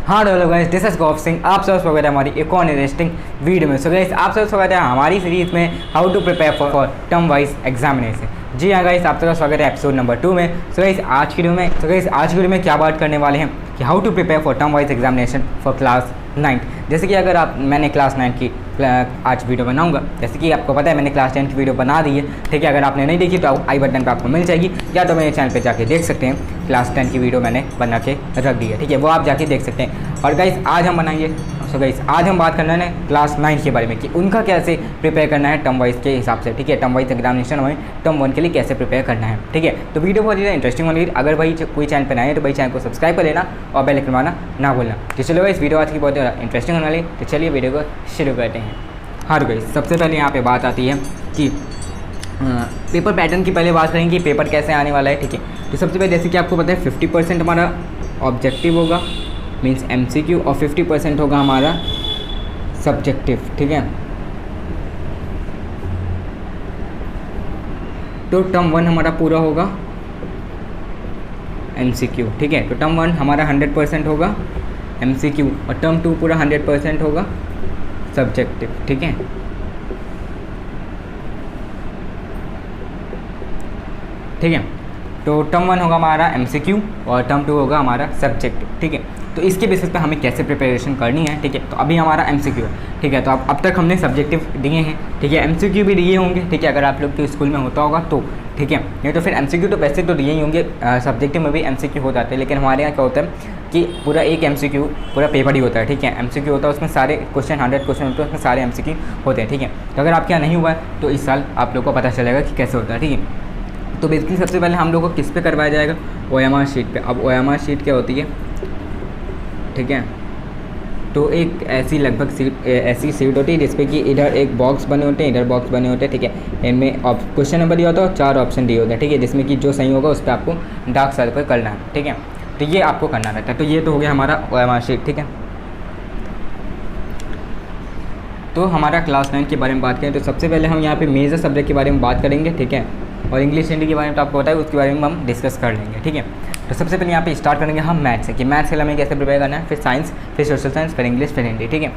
हाँ hello guys, this is Gaurav Singh. आप सब स्वागत है हमारी एक और इंटरेस्टिंग वीडियो में। सो गाइस, आप सब स्वागत है हमारी सीरीज़ में how to prepare for term wise examination. जी हाँ गाइस, आप सबका स्वागत है एपिसोड नंबर 2 में। सो गाइस, आज की वीडियो में क्या बात करने वाले हैं कि how to prepare for term wise examination for class 9। जैसे कि अगर मैंने क्लास 9 की आज वीडियो बनाऊंगा, जैसे कि आपको पता है मैंने क्लास 10 की वीडियो बना दी है, ठीक है। अगर आपने नहीं देखी तो आई बटन पर आपको मिल जाएगी, या तो मेरे चैनल पे जाके देख सकते हैं। क्लास 10 की वीडियो मैंने बना के रख दी है, ठीक है, वो आप जाके देख सकते हैं। और गाइस आज हम बनाएंगे, आज हम बात करना है क्लास 9 के बारे में कि उनका कैसे प्रिपेयर करना है टर्म वाइज के हिसाब से, ठीक है। टर्म वाइज एग्जामिनेशन में टर्म 1 के लिए कैसे प्रिपेयर करना है, ठीक है। तो वीडियो बहुत ज़्यादा इंटरेस्टिंग होगी। अगर भाई कोई चैनल पर नए हैं तो भाई चैनल को सब्सक्राइब कर लेना और बेल आइकन दबाना ना भूलना। तो चलो इस वीडियो आज की बहुत ज़्यादा इंटरेस्टिंग होने वाली, तो चलिए वीडियो को शुरू करते हैं। हाँ गाइस, सबसे पहले यहाँ पे बात आती है कि पेपर पैटर्न की पहले बात करेंगे कि पेपर कैसे आने वाला है, ठीक है। तो सबसे पहले जैसे कि आपको पता है 50% हमारा ऑब्जेक्टिव होगा, मीन्स MCQ, और 50% होगा हमारा सब्जेक्टिव, ठीक है। तो टर्म 1 हमारा पूरा होगा MCQ, ठीक है। तो टर्म 1 हमारा 100% होगा MCQ और टर्म 2 पूरा 100% होगा सब्जेक्टिव, ठीक है। ठीक है, तो टर्म 1 होगा हमारा MCQ और टर्म 2 होगा हमारा सब्जेक्टिव, ठीक है। तो इसके बेसिस पे हमें कैसे प्रिपरेशन करनी है, ठीक है। तो अभी हमारा MCQ है, ठीक है। तो अब तक हमने सब्जेक्टिव दिए हैं, ठीक है। MCQ भी दिए होंगे, ठीक है, अगर आप लोग के स्कूल में होता होगा तो, ठीक है। नहीं तो फिर MCQ तो वैसे तो दिए ही होंगे, सब्जेक्टिव में भी MCQ हो जाते हैं, लेकिन हमारे यहाँ क्या होता है कि पूरा एक MCQ पूरा पेपर ही होता है, ठीक है। MCQ होता है, उसमें सारे क्वेश्चन 100 क्वेश्चन होते हैं, उसमें सारे MCQ होते हैं, ठीक है। तो अगर आपके यहाँ नहीं हुआ है तो इस साल आप लोग को पता चलेगा कि कैसे होता है, ठीक है। तो बेसिकली सबसे पहले हम लोग को किस पे करवाया जाएगा, OMR शीट पे। अब OMR शीट क्या होती है, ठीक है। तो एक ऐसी लगभग ऐसी सीट होती है जिसपे कि इधर एक बॉक्स बने होते हैं, इधर बॉक्स बने होते हैं, ठीक है। इनमें क्वेश्चन नंबर दिया होता है और 4 ऑप्शन दिए होते हैं, ठीक है, जिसमें कि जो सही होगा उस पर आपको डार्क सर्कल करना है, ठीक है। तो ये आपको करना रहता है। तो ये तो हो गया हमारा OMR शीट, ठीक है। तो हमारा क्लास 9 के बारे में बात करें तो सबसे पहले हम यहाँ पे मेजर सब्जेक्ट के बारे में बात करेंगे, ठीक है। और इंग्लिश हिंदी के बारे में तो आपको पता है, उसके बारे में हम डिस्कस कर लेंगे, ठीक है। तो सबसे पहले यहाँ पे स्टार्ट करेंगे हम मैथ्स से कि मैथ्स के लिए हमें कैसे प्रिपेयर करना है, फिर साइंस, फिर सोशल साइंस, फिर इंग्लिश, फिर हिंदी, ठीक है।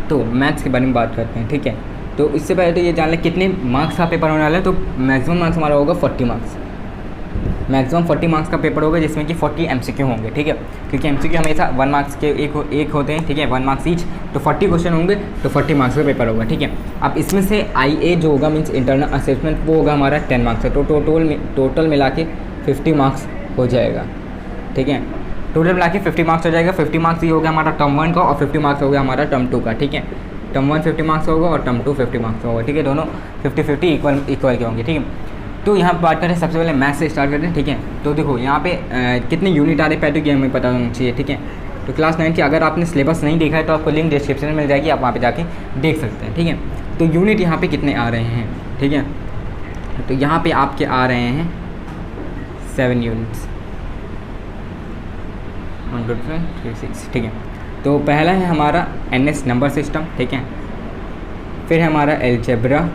तो मैथ्स के बारे में बात करते हैं, ठीक है। तो इससे पहले तो ये जान लें कितने मार्क्स का पेपर होने वाला है। तो मैक्सिमम मार्क्स हमारा होगा 40 मार्क्स, मैक्सिमम 40 मार्क्स का पेपर होगा, जिसमें कि 40 MCQ होंगे, ठीक है। क्योंकि MCQ हमेशा 1 मार्क्स के एक होते हैं, ठीक है, 1 मार्क्स ईच। तो 40 क्वेश्चन होंगे तो 40 मार्क्स का पेपर होगा, ठीक है। अब इसमें से IA जो होगा मीन्स इंटरनल असेसमेंट, वो होगा हमारा 10 मार्क्स है। तो टोटल मिला के 50 मार्क्स हो जाएगा, ठीक है। टोटल मिला के 50 मार्क्स हो जाएगा। 50 मार्क्स ये हो गया हमारा टर्म 1 का और 50 मार्क्स हो गया हमारा टर्म 2 का, ठीक है। टर्म 1 50 मार्क्स होगा और टर्म 2 50 मार्क्स होगा, ठीक है। दोनों 50-50 इक्वल के होंगे, ठीक है। तो यहाँ पर बात करें सबसे पहले मैथ्स से स्टार्ट करते हैं, ठीक है। तो देखो यहाँ पे कितने यूनिट आ रहे हैं तो हमें पता होना चाहिए, ठीक है। तो क्लास 9 की अगर आपने सिलेबस नहीं देखा है तो आपको लिंक डिस्क्रिप्शन में मिल जाएगी, आप वहाँ पे जाके देख सकते हैं, ठीक है। तो यूनिट यहाँ पे कितने आ रहे हैं, ठीक है। तो यहाँ पे आपके आ रहे हैं 7 यूनिट्स, 1 2 3 6, ठीक है। तो पहला है हमारा NS नंबर सिस्टम, ठीक है। फिर है हमारा अलजेब्रा,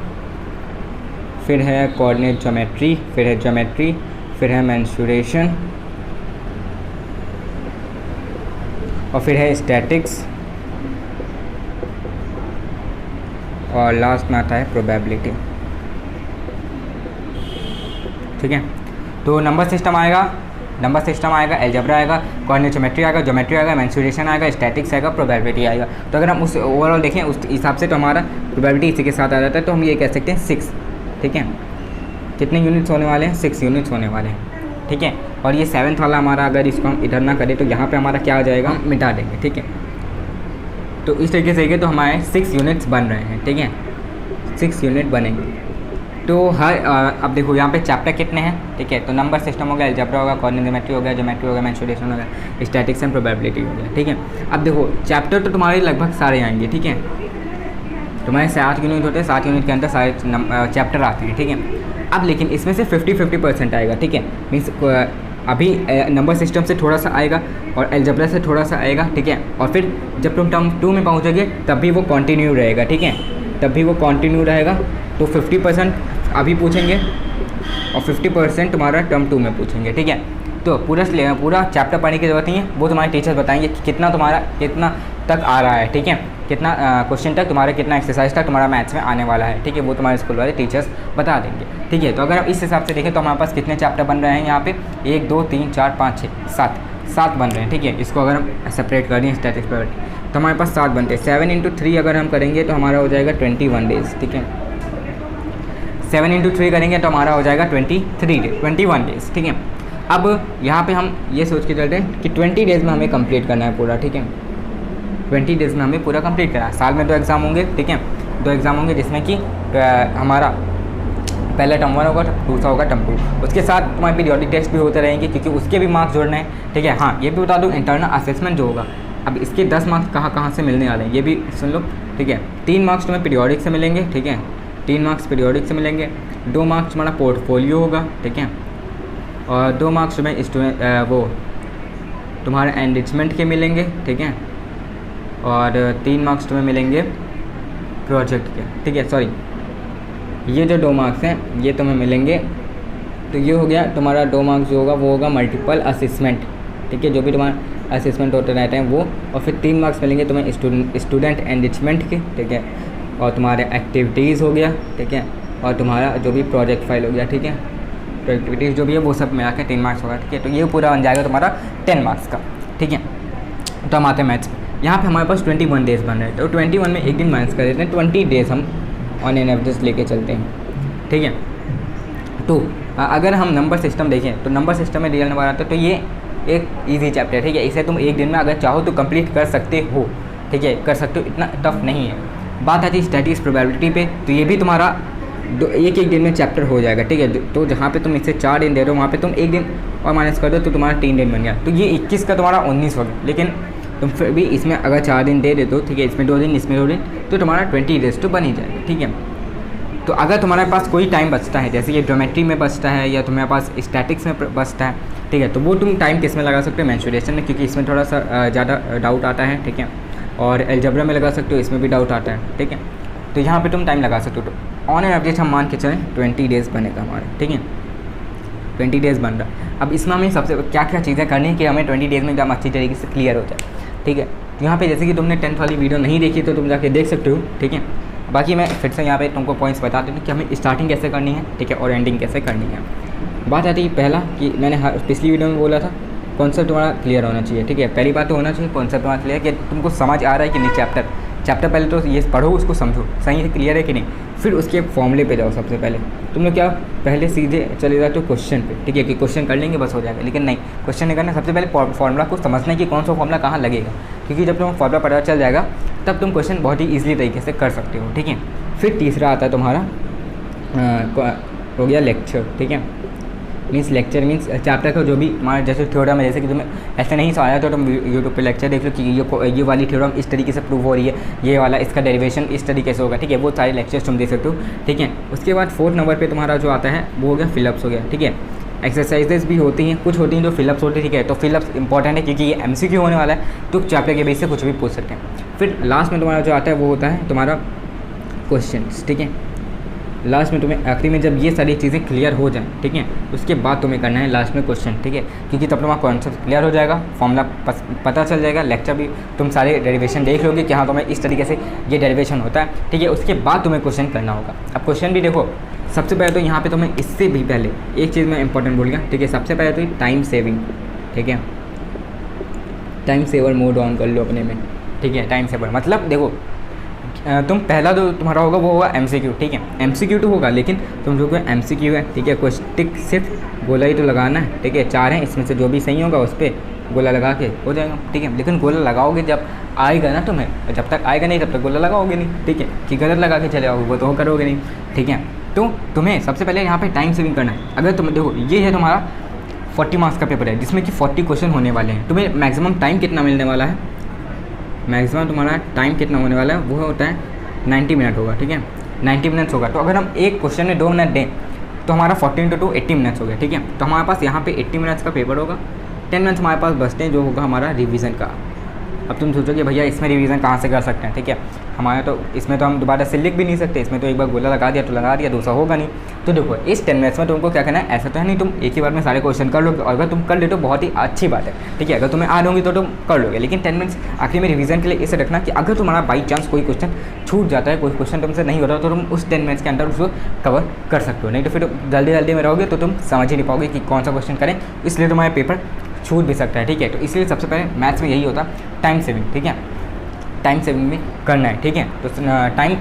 फिर है कोऑर्डिनेट ज्योमेट्री, फिर है ज्योमेट्री, फिर है मेंसुरेशन, और फिर है स्टैटिक्स, और लास्ट में आता है प्रोबेबिलिटी, ठीक है। तो नंबर सिस्टम आएगा, अलजेब्रा आएगा, कोऑर्डिनेट ज्योमेट्री आएगा, मेंसुरेशन आएगा, स्टैटिक्स आएगा, प्रोबेबिलिटी आएगा। तो अगर हम उस ओवरऑल देखें उस हिसाब से तो हमारा प्रोबेबिलिटी इसी के साथ आ जाता है। तो हम ये कह सकते हैं 6, ठीक है। कितने यूनिट्स होने वाले हैं, 6 यूनिट्स होने वाले हैं, ठीक है। और ये 7th वाला हमारा अगर इसको हम इधर ना करें तो यहाँ पे हमारा क्या आ जाएगा, हम मिटा देंगे, ठीक है। तो इस तरीके से तो हमारे 6 यूनिट्स बन रहे हैं, ठीक है, 6 यूनिट बनेंगे। तो हर अब देखो यहाँ पे चैप्टर कितने हैं, ठीक है। तो नंबर सिस्टम हो गया, अलजेब्रा होगा, कोऑर्डिनेट ज्योमेट्री हो गया, मेंसुरेशन हो गया, स्टैटिक्स एंड प्रोबेबिलिटी हो गया, ठीक है। अब देखो चैप्टर तो तुम्हारे लगभग सारे आएंगे, ठीक है। तुम्हारे 7 यूनिट होते हैं, 7 यूनिट के अंदर सारे चैप्टर आते हैं, ठीक है। अब लेकिन इसमें से 50-50% आएगा, ठीक है। मीन्स अभी नंबर सिस्टम से थोड़ा सा आएगा और अलजेब्रा से थोड़ा सा आएगा, ठीक है। और फिर जब तुम टर्म 2 में पहुँचोगे तब भी वो कंटिन्यू रहेगा, ठीक है, तब भी वो कंटिन्यू रहेगा। तो 50% अभी पूछेंगे, और 50% तुम्हारा टर्म 2 में पूछेंगे, ठीक है। तो पूरा चैप्टर पढ़ने की ज़रूरत नहीं है, वो तुम्हारे टीचर्स बताएंगे कि कितना तक आ रहा है, ठीक है, कितना क्वेश्चन तक तुम्हारा, कितना एक्सरसाइज तक तुम्हारा मैथ्स में आने वाला है, ठीक है, वो तुम्हारे स्कूल वाले टीचर्स बता देंगे, ठीक है। तो अगर हम इस हिसाब से देखें तो हमारे पास कितने चैप्टर बन रहे हैं यहाँ पे, 1 2 3 4 5 6 7 बन रहे हैं, ठीक है। इसको अगर हम सेपरेट कर दें स्टैटिक्स प्रोबेबिलिटी तो हमारे पास 7 बनते हैं। 7 × 3 अगर हम करेंगे तो हमारा हो जाएगा 21 डेज़, ठीक है। 7 × 3 करेंगे तो हमारा हो जाएगा 21 डेज़, ठीक है। अब यहाँ पे हम ये सोच के चलते हैं कि 20 डेज़ में हमें कंप्लीट करना है पूरा, ठीक है। 20 डेज़ में हमें पूरा कंप्लीट करना है। साल में 2 एग्ज़ाम होंगे, ठीक है, 2 एग्ज़ाम होंगे जिसमें कि हमारा पहला टर्म 1 होगा, दूसरा होगा टर्म 2। उसके साथ तुम्हारे पीरियोडिक टेस्ट भी होते रहेंगे क्योंकि उसके भी मार्क्स जोड़ने हैं, ठीक है। हाँ, ये भी बता दूँ इंटरनल असेसमेंट जो होगा, अब इसके 10 मार्क्स कहाँ से मिलने वाले हैं ये भी सुन लो, ठीक है। 3 मार्क्स तुम्हें पीरियोडिक से मिलेंगे, ठीक है, 3 मार्क्स पीरियोडिक से मिलेंगे। 2 मार्क्स तुम्हारा पोर्टफोलियो होगा, ठीक है, और 2 मार्क्स तुम्हें वो तुम्हारे एनरिचमेंट के मिलेंगे, ठीक है, और 3 मार्क्स तुम्हें मिलेंगे प्रोजेक्ट के, ठीक है। सॉरी, ये जो 2 मार्क्स हैं ये तुम्हें मिलेंगे, तो ये हो गया तुम्हारा 2 मार्क्स जो होगा वो होगा मल्टीपल असेसमेंट, ठीक है, जो भी तुम्हारा असेसमेंट होते रहते हैं वो। और फिर 3 मार्क्स मिलेंगे तुम्हें स्टूडेंट एनरिचमेंट के, ठीक है, और तुम्हारे एक्टिविटीज़ हो गया, ठीक है, और तुम्हारा जो भी प्रोजेक्ट फाइल हो गया, ठीक है, तो एक्टिविटीज़ जो भी है वो सब मिला के 3 मार्क्स होगा, ठीक है। तो ये पूरा बन जाएगा तुम्हारा 10 मार्क्स का, ठीक है। तो हम आते हैं मैथ्स में। यहाँ पे हमारे पास 21 डेज़ बन रहे हैं, तो 21 में एक दिन माइनस कर देते हैं, 20 डेज़ हम ऑन एन एवरेज लेके चलते हैं, ठीक है। तो अगर हम नंबर सिस्टम देखें तो नंबर सिस्टम में रियल नंबर आता है, तो ये एक ईजी चैप्टर है, ठीक है। इसे तुम एक दिन में अगर चाहो तो कंप्लीट कर सकते हो, ठीक है, कर सकते हो, इतना टफ नहीं है। बात आती है स्टैटिक्स प्रोबेबिलिटी पे, तो ये भी तुम्हारा एक दिन में चैप्टर हो जाएगा, ठीक है। तो जहाँ पे तुम इससे 4 दिन दे रहे हो वहाँ पे तुम एक दिन और माइनस कर दो तो तुम्हारा 3 दिन बन गया, तो ये 21 का तुम्हारा 19 हो गया। लेकिन तुम फिर भी इसमें अगर 4 दिन दे देते हो, ठीक है, इसमें 2 दिन इसमें 2 दिन, तो तुम्हारा 20 डेज़ तो बन ही जाएगा, ठीक है। तो अगर तुम्हारे पास कोई टाइम बचता है, जैसे ये ज्योमेट्री में बचता है या तुम्हारे पास स्टैटिक्स में बचता है, ठीक है, तो वो तुम टाइम किस में लगा सकते हो, मेंसुरेशन में, क्योंकि इसमें थोड़ा सा ज़्यादा डाउट आता है, ठीक है, और अलजेब्रा में लगा सकते हो, इसमें भी डाउट आता है, ठीक है। तो यहाँ पे तुम टाइम लगा सकते हो। तो ऑन एन एवरेज हम मान के चलें 20 डेज़ बनेगा हमारा, ठीक है, 20 डेज़ बन रहा है। अब इसमें हमें सबसे क्या क्या चीज़ें करनी है कि हमें 20 डेज़ में एकदम अच्छी तरीके से क्लियर हो जाए, ठीक है। तो यहाँ पे जैसे कि तुमने 10th वाली वीडियो नहीं देखी तो तुम जाके देख सकते हो, ठीक है। बाकी मैं फिर से यहाँ पे तुमको पॉइंट्स बता देता हूँ कि हमें स्टार्टिंग कैसे करनी है, ठीक है, और एंडिंग कैसे करनी है। बात आती है पहला कि मैंने पिछली वीडियो में बोला था कॉन्सेप्ट तुम्हारा क्लियर होना चाहिए, ठीक है। पहली बात तो होना चाहिए कॉन्सेप्ट तुम्हारा क्लियर, कि तुमको समझ आ रहा है कि नहीं चैप्टर पहले तो ये पढ़ो, उसको समझो सही है, क्लियर है कि नहीं, फिर उसके फॉर्मूले पे जाओ। सबसे पहले तुम लोग क्या पहले सीधे चले जाते हो क्वेश्चन पे, ठीक है, कि क्वेश्चन कर लेंगे बस हो जाएगा, लेकिन नहीं, क्वेश्चन नहीं करना। सबसे पहले फॉर्मूला को समझना है कि कौन सा फॉर्मूला कहाँ लगेगा, क्योंकि जब तुम्हें फॉर्मूला पता चल जाएगा तब तुम क्वेश्चन बहुत ही ईजिली तरीके से कर सकते हो, ठीक है। फिर तीसरा आता है तुम्हारा हो गया लेक्चर, ठीक है, मीन्स लेक्चर मीन्स चैप्टर का जो भी हमारा जैसे थ्योरम है, जैसे कि तुम्हें ऐसे नहीं समझ आया तो तुम यूट्यूब पे लेक्चर देख लो कि ये वाली थ्योरम इस तरीके से प्रूव हो रही है, ये वाला इसका डेरिवेशन इस तरीके से होगा, ठीक है, वो सारे लेक्चर्स तुम दे सकते हो, ठीक है। उसके बाद 4th नंबर पे तुम्हारा जो आता है वो हो गया फिलअप्स हो गया, ठीक है। एक्सरसाइजेस भी होती हैं, कुछ होती हैं जो फिलअप्स होती है, ठीक है, तो फिलअप्स इंपॉर्टेंट है क्योंकि ये MCQ होने वाला है, तो चैप्टर के बेस से कुछ भी पूछ सकते हैं। फिर लास्ट में तुम्हारा जो आता है वो होता है तुम्हारा क्वेश्चंस, ठीक है। लास्ट में तुम्हें आखिरी में जब ये सारी चीज़ें क्लियर हो जाएं, ठीक है, उसके बाद तुम्हें करना है लास्ट में क्वेश्चन, ठीक है, क्योंकि तब तुम्हारा कॉन्सेप्ट क्लियर हो जाएगा, फॉर्मूला पता चल जाएगा, लेक्चर भी तुम सारे डेरिवेशन देख लोगे कि हाँ तुम्हें इस तरीके से ये डेरिवेशन होता है, ठीक है। उसके बाद तुम्हें क्वेश्चन करना होगा। अब क्वेश्चन भी देखो, सबसे पहले तो यहाँ पे तुम्हें इससे भी पहले एक चीज़ मैं इंपॉर्टेंट बोल गया, ठीक है। सबसे पहले तो टाइम सेविंग, ठीक है, टाइम सेवर मोड ऑन कर लो अपने में, ठीक है। टाइम सेवर मतलब देखो तुम पहला जो तुम्हारा होगा वो होगा MCQ, ठीक है, MCQ तो होगा, लेकिन तुम जो MCQ है, ठीक है, टिक सिर्फ गोला ही तो लगाना है, ठीक है। 4 हैं, इसमें से जो भी सही होगा उस पर गोला लगा के हो जाएगा, ठीक है। लेकिन गोला लगाओगे जब आएगा ना तुम्हें, जब तक आएगा नहीं तब तक गोला लगाओगे नहीं, ठीक है, कि गलत लगा के चले आओगे वो तो करोगे नहीं, ठीक है। तो तुम्हें सबसे पहले यहाँ पे टाइम सेविंग करना है। अगर तुम देखो ये है तुम्हारा 40 मार्क्स का पेपर है जिसमें कि 40 क्वेश्चन होने वाले हैं, तुम्हें मैक्सिमम टाइम कितना मिलने वाला है, मैक्सिमम तुम्हारा टाइम कितना होने वाला है वो होता है 90 मिनट होगा, ठीक है, 90 मिनट्स होगा। तो अगर हम एक क्वेश्चन में 2 मिनट दें तो हमारा 14 × 2 80 मिनट्स हो गया, ठीक है। तो हमारे पास यहाँ पे 80 मिनट्स का पेपर होगा, 10 मिनट्स हमारे पास बचते हैं जो होगा हमारा रिवीजन का। अब तुम सोचोगे भैया इसमें रिवीजन कहाँ से कर सकते हैं, ठीक है, हमारा तो इसमें तो हम दोबारा से लिख भी नहीं सकते, इसमें तो एक बार गोला लगा दिया तो लगा दिया, दूसरा होगा नहीं। तो देखो इस 10 मिनट्स में तुमको क्या करना है, ऐसा तो है नहीं तुम एक ही बार में सारे क्वेश्चन कर लोगे, और अगर तुम कर ले तो बहुत ही अच्छी बात है, ठीक है। अगर तुम्हें आ रही तो तुम कर लोगे, लेकिन 10 मिनट्स आखिर में रिवीजन के लिए इसे रखना कि अगर तुम्हारा बाई चांस कोई क्वेश्चन छूट जाता है, कोई क्वेश्चन तुमसे नहीं होता, तो तुम उस 10 मिनट्स के अंदर उसको कवर कर सकते हो। नहीं तो फिर जल्दी जल्दी में रहोगे तो तुम समझ ही नहीं पाओगे कि कौन सा क्वेश्चन करें, इसलिए तुम्हारा पेपर छूट भी सकता है, ठीक है। तो इसलिए सबसे पहले मैथ्स में यही होता है टाइम सेविंग, ठीक है, टाइम सेविंग में करना है, ठीक है। तो टाइम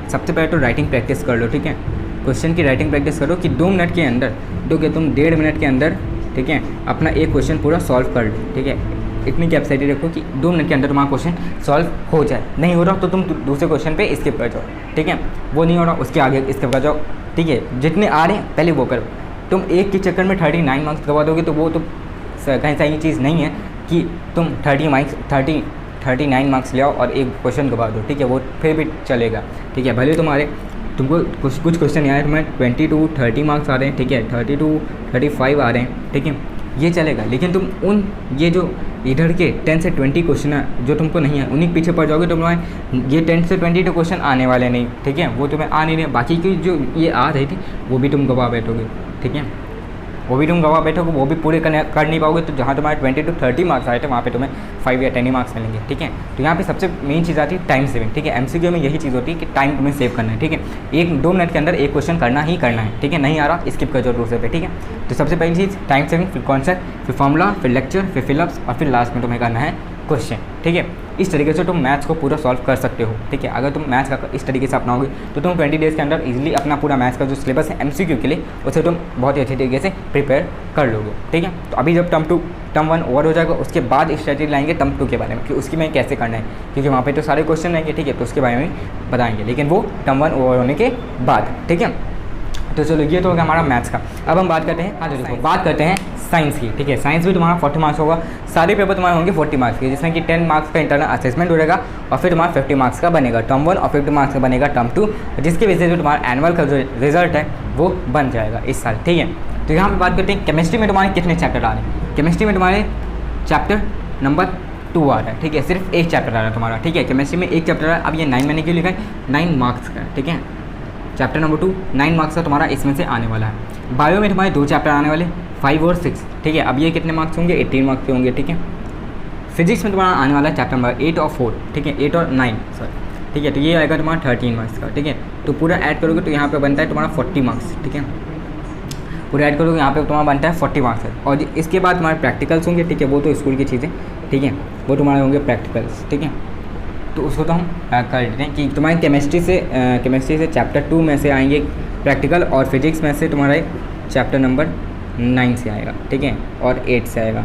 सबसे पहले तो राइटिंग प्रैक्टिस कर लो, ठीक है। क्वेश्चन की राइटिंग प्रैक्टिस करो कि 2 मिनट के अंदर, तो क्या तुम 1.5 मिनट के अंदर, ठीक है, अपना एक क्वेश्चन पूरा सॉल्व कर लो, ठीक है। इतनी कैपेसिटी रखो कि 2 मिनट के अंदर तुम्हारा क्वेश्चन सॉल्व हो जाए। नहीं हो रहा तो तुम दूसरे क्वेश्चन पे स्किप कर जाओ, ठीक है। वो नहीं हो रहा उसके आगे स्किप कर जाओ, ठीक है। जितने आ रहे हैं पहले वो करो। तुम एक के चक्कर में 39 मार्क्स गवा दोगे तो वो तो कहीं सही चीज़ नहीं है कि तुम 39 मार्क्स ले आओ और एक क्वेश्चन गवा दो, ठीक है, वो फिर भी चलेगा, ठीक है। भले तुम्हारे तुमको कुछ क्वेश्चन यार तुम्हें 20 to 30 मार्क्स आ रहे हैं, ठीक है, 30 to 35 आ रहे हैं, ठीक है, ये चलेगा। लेकिन तुम ये जो इधर के 10 से 20 क्वेश्चन है जो तुमको नहीं है, उन्हीं के पीछे पड़ जाओगे तो तुम्हें ये 10 से 20 तो क्वेश्चन आने वाले नहीं, ठीक है, वो तुम्हें आ नहीं रहे। बाकी की जो ये आ रही थी वो भी तुम गवा बैठोगे, ठीक है, वो भी तुम गवा बैठोगे, वो भी पूरे कर नहीं पाओगे। तो जहाँ तुम्हारे 20 to 30 मार्क्स आए थे वहाँ पे तुम्हें 5 या 10 ही मार्क्स मिलेंगे, ठीक है। तो यहाँ पे सबसे मेन चीज़ आती है टाइम सेविंग, ठीक है। एमसीक्यू में यही चीज़ होती है कि टाइम तुम्हें सेव करना है, ठीक है। 1-2 मिनट के अंदर एक क्वेश्चन करना ही करना है, ठीक है। नहीं आ रहा स्किप कर जाओ दूसरे पे, ठीक है। तो सबसे पहली चीज़ टाइम सेविंग, फिर कॉन्सेप्ट, फिर फॉर्मूला, फिर लेक्चर, फिर फिलअप्स, और फिर लास्ट में तुम्हें करना है क्वेश्चन, ठीक है। इस तरीके से तुम मैथ्स को पूरा सॉल्व कर सकते हो, ठीक है। अगर तुम मैथ्स का इस तरीके से अपनाओगे तो तुम 20 डेज़ के अंदर इजीली अपना पूरा मैथ्स का जो सिलेबस है एमसीक्यू के लिए उसे तुम बहुत ही अच्छे तरीके से प्रिपेयर कर लोगे, ठीक है। तो अभी जब टर्म 1 ओवर हो जाएगा उसके बाद स्ट्रेटजी लाएंगे टर्म 2 के बारे में कि उसकी में कैसे करना है, क्योंकि वहाँ पे तो सारे क्वेश्चन रहेंगे, ठीक है। तो उसके बारे में बताएंगे, लेकिन वो टर्म 1 ओवर होने के बाद, ठीक है। तो चलो ये तो हो गया हमारा मैथ्स का। अब हम बात करते हैं बात करते हैं साइंस की, ठीक है। साइंस भी तुम्हारा 40 मार्क्स होगा, सारे पेपर तुम्हारे होंगे 40 मार्क्स के, जिसमें कि 10 मार्क्स का इंटरनल असेसमेंट हो जाएगा और फिर तुम्हारा 50 मार्क्स का बनेगा टर्म 1 और 50 मार्क्स का बनेगा टर्म 2, जिसके वजह से तुम्हारा एनुअल का जो रिजल्ट है वो बन जाएगा इस साल, ठीक है। तो यहाँ पर बात करते हैं केमिस्ट्री में तुम्हारे कितने चैप्टर आ रहे हैं। केमिस्ट्री में तुम्हारे चैप्टर नंबर 2 आ रहा है, ठीक है, सिर्फ एक चैप्टर आ रहा है तुम्हारा, ठीक है। केमिस्ट्री में एक चैप्टर आ रहा है। अब ये 9 मैंने क्यों लिखा है, 9 मार्क्स का, ठीक है। चैप्टर नंबर 2 9 मार्क्स का तुम्हारा इसमें से आने वाला है। बायो में तुम्हारे 2 चैप्टर आने वाले 5 और 6, ठीक है। अब ये कितने मार्क्स होंगे, 18 मार्क्स के होंगे, ठीक है। फिजिक्स में तुम्हारा आने वाला है चैप्टर नंबर 8 और 4, ठीक है, 8 और 9 सॉरी, ठीक है। तो ये आएगा तुम्हारा 13 मार्क्स का, ठीक है। तो पूरा ऐड करोगे तो यहाँ पे बनता है तुम्हारा 40 मार्क्स, ठीक है। पूरा ऐड करोगे यहाँ पे तुम्हारा बनता है 40 मार्क्स है। और इसके बाद तुम्हारे प्रैक्टिकल्स होंगे, ठीक है, वो तो स्कूल की चीज़ें, ठीक है, वो तुम्हारे होंगे प्रैक्टिकल्स, ठीक है। तो उसको तो हम कर लेते हैं कि तुम्हारी केमिस्ट्री से चैप्टर 2 में से आएंगे प्रैक्टिकल, और फिजिक्स में से तुम्हारे चैप्टर नंबर 9 से आएगा, ठीक है, और 8 से आएगा।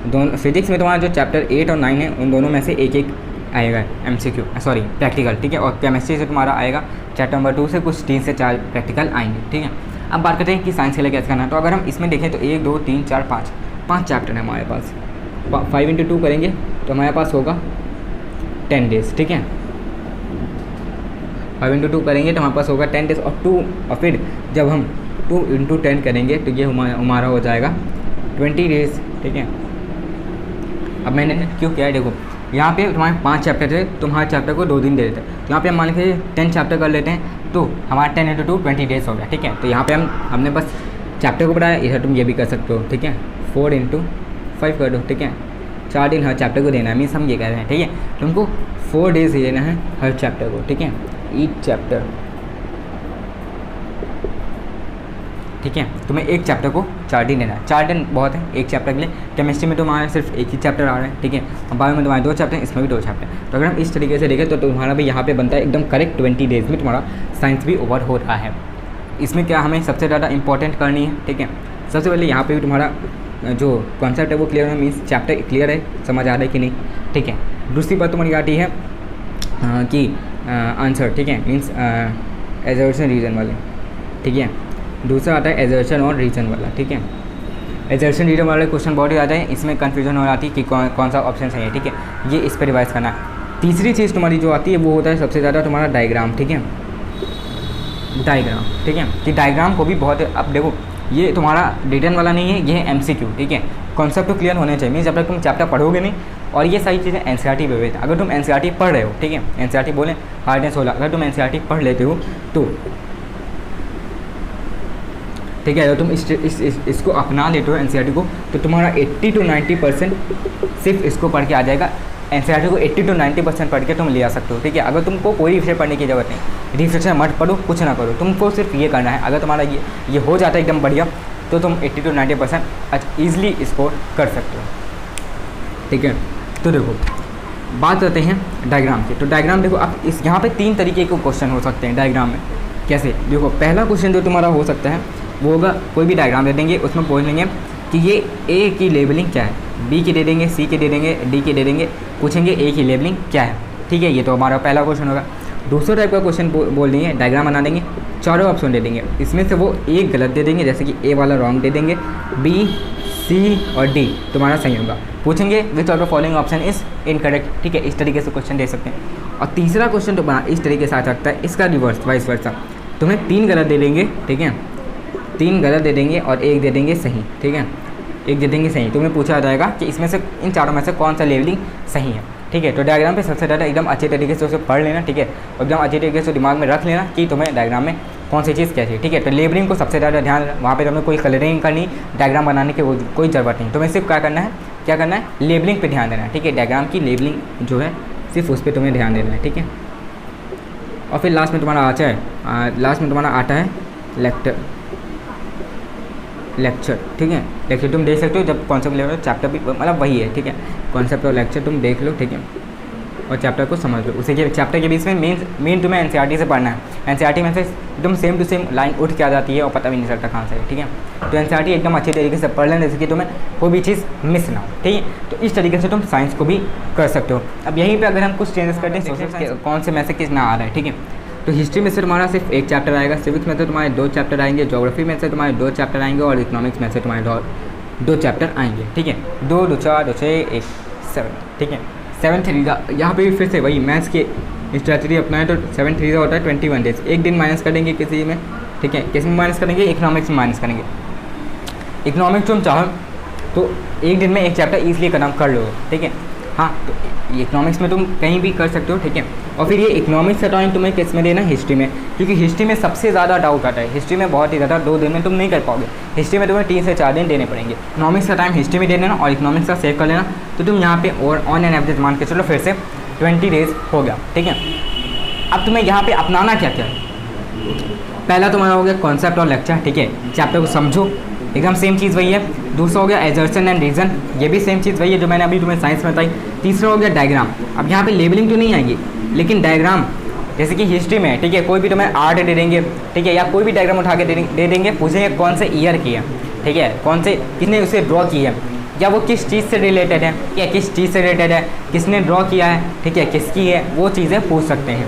दोनों फिजिक्स में तुम्हारा जो चैप्टर 8 और 9 है उन दोनों में से एक आएगा एमसीक्यू सॉरी प्रैक्टिकल, ठीक है। और केमिस्ट्री से तुम्हारा आएगा चैप्टर नंबर 2 से कुछ 3 से 4 प्रैक्टिकल आएंगे, ठीक है। अब बात करते हैं कि साइंस के लिए कैसे करना है। तो अगर हम इसमें देखें तो 1 2 3 4 5 चैप्टर है हमारे पास। 5 into 2 करेंगे तो हमारे पास होगा 10 डेज़, ठीक है। 5 into 2 करेंगे तो हमारे पास होगा 10 डेज़ और फिर जब हम 2 into 10 करेंगे तो ये हमारा हो जाएगा 20 डेज़, ठीक है। अब मैंने क्यों किया है, देखो यहाँ पे तुम्हारे 5 चैप्टर थे, तुम्हारे चैप्टर को 2 दिन दे देते हैं। तो यहाँ पे हम मान लीजिए 10 चैप्टर कर लेते हैं तो हमारा 10 into 2 20 डेज़ हो गया, ठीक है। तो यहाँ पे हमने बस चैप्टर को बढ़ाया, इधर तुम ये भी कर सकते हो, ठीक है। 4 into 5 कर दो, ठीक है। 4 दिन हर चैप्टर को देना है, मीन्स हम ये कह रहे हैं, ठीक है। तुमको 4 डेज़ देना है हर चैप्टर को, ठीक है, ईच चैप्टर, ठीक है। तुम्हें एक चैप्टर को 4 दिन देना है। 4 दिन बहुत है एक चैप्टर के लिए। केमिस्ट्री में तुम्हारा सिर्फ एक ही चैप्टर आ रहा है, ठीक है। और बायो में तुम्हारे 2 चैप्टर हैं, इसमें भी 2 चैप्टर। तो अगर हम इस तरीके से देखें तो तुम्हारा भी यहाँ पे बनता है एकदम करेक्ट 20 डेज़ में तुम्हारा साइंस भी ओवर हो रहा है। इसमें क्या हमें सबसे ज़्यादा इंपॉर्टेंट करनी है, ठीक है। सबसे पहले यहाँ पर भी तुम्हारा जो कॉन्सेप्ट है वो क्लियर है, मीन्स चैप्टर क्लियर है, समझ आ रहा है कि नहीं, ठीक है। दूसरी बात तुम्हारी आती है कि आंसर, ठीक है, मीन्स एजर्शन रीजन वाले, ठीक है। दूसरा आता है एजर्शन और रीजन वाला, ठीक है। एजर्शन रीजन वाले क्वेश्चन बहुत ही आते हैं, इसमें कन्फ्यूजन हो जाती है कि कौन सा ऑप्शन सही है, ठीक है। ये इस पर रिवाइज करना है। तीसरी चीज़ तुम्हारी जो आती है वो होता है सबसे ज़्यादा तुम्हारा डायग्राम, ठीक है। डायग्राम, ठीक है, कि डायग्राम को भी बहुत, अब देखो ये तुम्हारा रिटर्न वाला नहीं है, ये है MCQ, ठीक है। कॉन्सेप्ट तो क्लियर होने चाहिए, मीन्स जब तक तुम चैप्टर पढ़ोगे नहीं, और ये सारी चीज़ें NCERT पे बेस्ड। अगर तुम NCERT पढ़ रहे हो, ठीक है, NCERT बोले हार्ड एंड सोल, अगर तुम NCERT पढ़ लेते हो तो ठीक है, अगर तुम इसको अपना लेते हो NCERT को, तो तुम्हारा 80 to 90% सिर्फ इसको पढ़ के आ जाएगा। NCERT को 80 to 90% पढ़ के तुम ले आ सकते हो, ठीक है। अगर तुमको कोई विषय पढ़ने की ज़रूरत नहीं, रिफ्रेशर मत पढ़ो, कुछ ना करो, तुमको सिर्फ ये करना है। अगर तुम्हारा ये हो जाता है एकदम बढ़िया, तो तुम 80 to 90% ईजिली स्कोर कर सकते हो, ठीक है। तो देखो बात करते हैं डायग्राम की। तो डायग्राम देखो, अब इस यहाँ पे 3 तरीके के क्वेश्चन हो सकते हैं डायग्राम में। कैसे? देखो पहला क्वेश्चन जो तुम्हारा हो सकता है वो होगा, कोई भी डायग्राम दे देंगे, उसमें बोल देंगे कि ये ए की लेबलिंग क्या है, बी की दे देंगे, सी की दे देंगे, डी की दे देंगे, पूछेंगे ए की लेबलिंग क्या है, ठीक है। ये तो हमारा पहला क्वेश्चन होगा। दूसरा टाइप का क्वेश्चन बोल देंगे, डायग्राम बना देंगे, चारों ऑप्शन दे देंगे, इसमें से वो एक गलत दे देंगे, जैसे कि ए वाला रॉन्ग दे देंगे, बी, सी और डी तुम्हारा सही होगा। पूछेंगे which of the following option is incorrect, ठीक है। इस तरीके से क्वेश्चन दे सकते हैं। और तीसरा क्वेश्चन तो बना इस तरीके से आ सकता है, इसका रिवर्स वाइस वर्सा, तुम्हें 3 गलत दे देंगे, ठीक है, 3 गलत दे देंगे और 1 दे देंगे सही, ठीक है, 1 दे देंगे सही। तुम्हें पूछा जाएगा कि इसमें से इन चारों में से कौन सा लेबलिंग सही है, ठीक है। तो डायग्राम पे सबसे ज़्यादा एकदम अच्छे तरीके से उसे पढ़ लेना, ठीक है, और एकदम अच्छे तरीके से दिमाग में रख लेना कि तुम्हें डायग्राम में कौन सी चीज़ क्या चाहिए, ठीक है। तो लेबलिंग को सबसे ज़्यादा ध्यान, वहाँ पे तुम्हें कोई कलरिंग करनी, डायग्राम बनाने की कोई ज़रूरत नहीं। तुम्हें सिर्फ क्या करना है, लेबलिंग पे ध्यान देना है, ठीक है। डायग्राम की लेबलिंग जो है सिर्फ उस पर तुम्हें ध्यान देना है, ठीक है। और फिर लास्ट में तुम्हारा आता है लेक्चर, ठीक है। लेक्चर तुम देख सकते हो, जब कॉन्सेप्ट ले रहे हो, चैप्टर भी मतलब वही है, ठीक है। कॉन्सेप्ट और लेक्चर तुम देख लो, ठीक है, और चैप्टर को समझ लो। उसी के चैप्टर के बीच में मेन तुम्हें NCERT से पढ़ना है। NCERT में से एकदम सेम टू सेम लाइन उठ के आ जाती है और पता भी नहीं चलता कहाँ से है, ठीक है। तो NCERT एकदम अच्छे तरीके से पढ़ लेना, जैसे कि तुम्हें कोई भी चीज़ मिस ना हो, ठीक है। तो इस तरीके से तुम साइंस को भी कर सकते हो। अब यहीं पर अगर हम कुछ चेंजेस करते हैं, सोशल साइंस कौन से में से किस ना आ रहा है, ठीक है। तो हिस्ट्री में से तुम्हारा सिर्फ 1 चैप्टर आएगा, सिविक्स में से तुम्हारे 2 चैप्टर आएंगे, ज्योग्राफी में से तुम्हारे 2 चैप्टर आएंगे, और इकोनॉमिक्स में से तुम्हारे 2 चैप्टर आएंगे, ठीक है। 2, 2, 4, 2, 6, 1, 7, ठीक है। 7 3 यहाँ पे भी फिर से वही मैथ्स के स्ट्रैटेजी अपनाएं, तो 7 3 होता है 21 डेज। 1 दिन माइनस करेंगे किसी में, ठीक है। किस में माइनस करेंगे? इकोनॉमिक्स में माइनस करेंगे। इकोनॉमिक्स तुम चाहो तो 1 दिन में 1 चैप्टर ईजिली खत्म कर लो, ठीक है। हाँ, तो इकोनॉमिक्स में तुम कहीं भी कर सकते हो, ठीक है। और फिर ये इकोनॉमिक्स का टाइम तुम्हें किस में देना है? हिस्ट्री में, क्योंकि हिस्ट्री में सबसे ज़्यादा डाउट आता है। हिस्ट्री में बहुत ही ज़्यादा, 2 दिन में तुम नहीं कर पाओगे। हिस्ट्री में तुम्हें 3 से 4 दिन देने पड़ेंगे। इकोनॉमिक्स का टाइम हिस्ट्री में दे देना और इकोनॉमिक्स का सेव कर लेना, तो तुम यहाँ पे और ऑन एन एवरेज मान के चलो फिर से 20 डेज हो गया, ठीक है। अब तुम्हें यहाँ पर अपनाना क्या क्या है? पहला तुम्हारा हो गया कॉन्सेप्ट और लेक्चर, ठीक है। चैप्टर को समझो, एकदम सेम चीज़ वही है। दूसरा हो गया एजर्सन एंड रीज़न, ये भी सेम चीज़ वही है जो मैंने अभी तुम्हें साइंस में बताई। तीसरा हो गया डायग्राम। अब यहाँ पे लेबलिंग तो नहीं आएगी, लेकिन डायग्राम जैसे कि हिस्ट्री में, ठीक है, कोई भी तुम्हें आर्ट दे देंगे, ठीक है, या कोई भी डायग्राम उठा के दे देंगे, पूछेंगे कौन से ईयर की है, ठीक है, कौन से किसने उसे ड्रॉ की है, या वो किस चीज़ से रिलेटेड है, या किस चीज़ से रिलेटेड है, किसने ड्रॉ किया है, ठीक है, किसकी है, वो चीज़ें पूछ सकते हैं।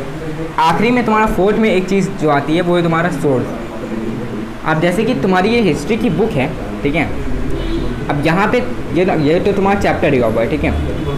आखिरी में तुम्हारा 4th में एक चीज़ जो आती है वो है तुम्हारा सोर्स। अब जैसे कि तुम्हारी ये हिस्ट्री की बुक है, ठीक है। अब यहाँ पे ये तो तुम्हारा चैप्टर लिखा हुआ है, ठीक है।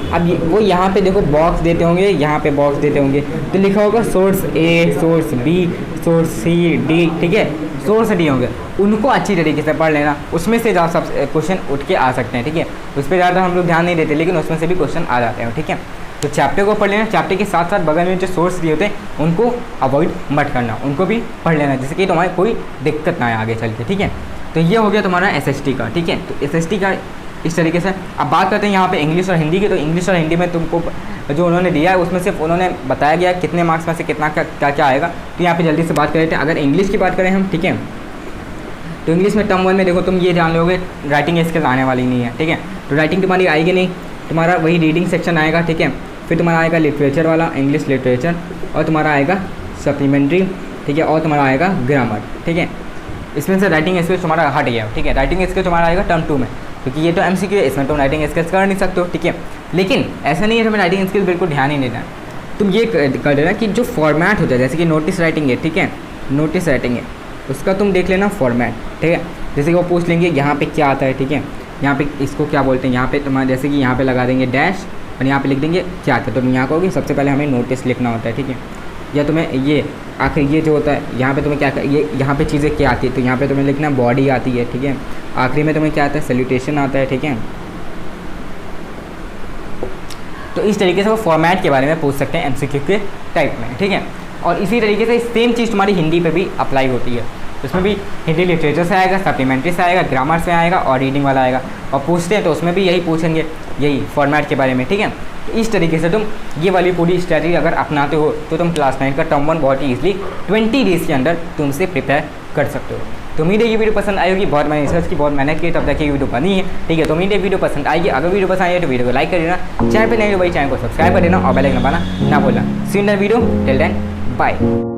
अब वो यहाँ पे देखो बॉक्स देते होंगे, यहाँ पे बॉक्स देते होंगे, तो लिखा होगा सोर्स ए, सोर्स बी, सोर्स सी, डी, ठीक है, सोर्स डी होंगे। उनको अच्छी तरीके से पढ़ लेना, उसमें से ज़्यादा सब क्वेश्चन उठ के आ सकते हैं, ठीक है। उस पर ज़्यादा हम लोग ध्यान नहीं देते, लेकिन उसमें से भी क्वेश्चन आ जाते हैं, ठीक है। तो चैप्टर को पढ़ लेना, चैप्टर के साथ साथ बगल में जो सोर्स दिए होते हैं उनको अवॉइड मत करना, उनको भी पढ़ लेना, जिससे कि तुम्हारी कोई दिक्कत ना आए आगे चल के, ठीक है। तो ये हो गया तुम्हारा SST का, ठीक है। तो SST का इस तरीके से। अब बात करते हैं यहाँ पे इंग्लिश और हिंदी की। तो इंग्लिश और हिंदी में तुमको जो उन्होंने दिया है उसमें सिर्फ उन्होंने बताया गया कितने मार्क्स में से कितना क्या क्या आएगा। तो यहाँ पे जल्दी से बात कर लेते हैं। अगर इंग्लिश की बात करें हम, ठीक है, तो इंग्लिश में टर्म 1 में देखो तुम ये जान लोगे राइटिंग स्किल्स आने वाली नहीं है, ठीक है। तो राइटिंग तुम्हारी आएगी नहीं, तुम्हारा वही रीडिंग सेक्शन आएगा, ठीक है। फिर तुम्हारा आएगा लिटरेचर वाला, इंग्लिश लिटरेचर, और तुम्हारा आएगा सप्लीमेंट्री, ठीक है, और तुम्हारा आएगा ग्रामर, ठीक है। इसमें से राइटिंग स्किल्स तुम्हारा हट गया, ठीक है। राइटिंग स्किल्स तुम्हारा आएगा टर्म 2 में, क्योंकि ये तो MCQ है, इसमें तुम राइटिंग स्किल्स कर नहीं सकते हो, ठीक है। लेकिन ऐसा नहीं है तुम्हें राइटिंग स्किल्स बिल्कुल ध्यान ही नहीं देना। तुम ये कर देना कि जो फॉर्मेट होता है, जैसे कि नोटिस राइटिंग है, ठीक है, नोटिस राइटिंग है, उसका तुम देख लेना फॉर्मेट, ठीक है। जैसे कि वो पूछ लेंगे यहाँ पे क्या आता है, ठीक है, यहाँ पे इसको क्या बोलते हैं, यहाँ पे तुम्हारा जैसे कि यहाँ पे लगा देंगे डैश और यहाँ पे लिख देंगे क्या आता है। तो तुम यहाँ कहोगे सबसे पहले हमें नोटिस लिखना होता है, ठीक है, या तुम्हें ये आखिर ये जो होता है यहाँ पे तुम्हें क्या ये यहाँ पे चीज़ें क्या आती है, तो यहाँ पे तुम्हें लिखना बॉडी आती है, ठीक है। आखिरी में तुम्हें क्या आता है, सैल्यूटेशन आता है, ठीक है। तो इस तरीके से वो फॉर्मेट के बारे में पूछ सकते हैं एमसीक्यू के टाइप में, ठीक है। और इसी तरीके से सेम चीज़ तुम्हारी हिंदी पे भी अप्लाई होती है। उसमें भी हिंदी लिटरेचर से आएगा, सप्लीमेंट्री से आएगा, ग्रामर से आएगा और रीडिंग वाला आएगा। और पूछते हैं तो उसमें भी यही पूछेंगे, यही फॉर्मेट के बारे में, ठीक है। तो इस तरीके से तुम ये वाली पूरी स्ट्रैटेजी अगर अपनाते हो तो तुम क्लास 9 का टर्म 1 बहुत ही ईजिली 20 डेज़ के अंदर तुम से प्रिपेयर कर सकते हो। तो उम्मीद है ये वीडियो पसंद आई होगी। बहुत मैंने रिसर्च की, बहुत मेहनत की, तब तक ये वीडियो बनी है, ठीक है। तो उम्मीद है वीडियो पसंद आएगी। अगर वीडियो पसंद आई तो वीडियो को लाइक कर देना, चैनल पर नहीं तो भाई चैनल को सब्सक्राइब कर देना और बेल आइकन दबाना ना भूलना। See you in the video, till then bye.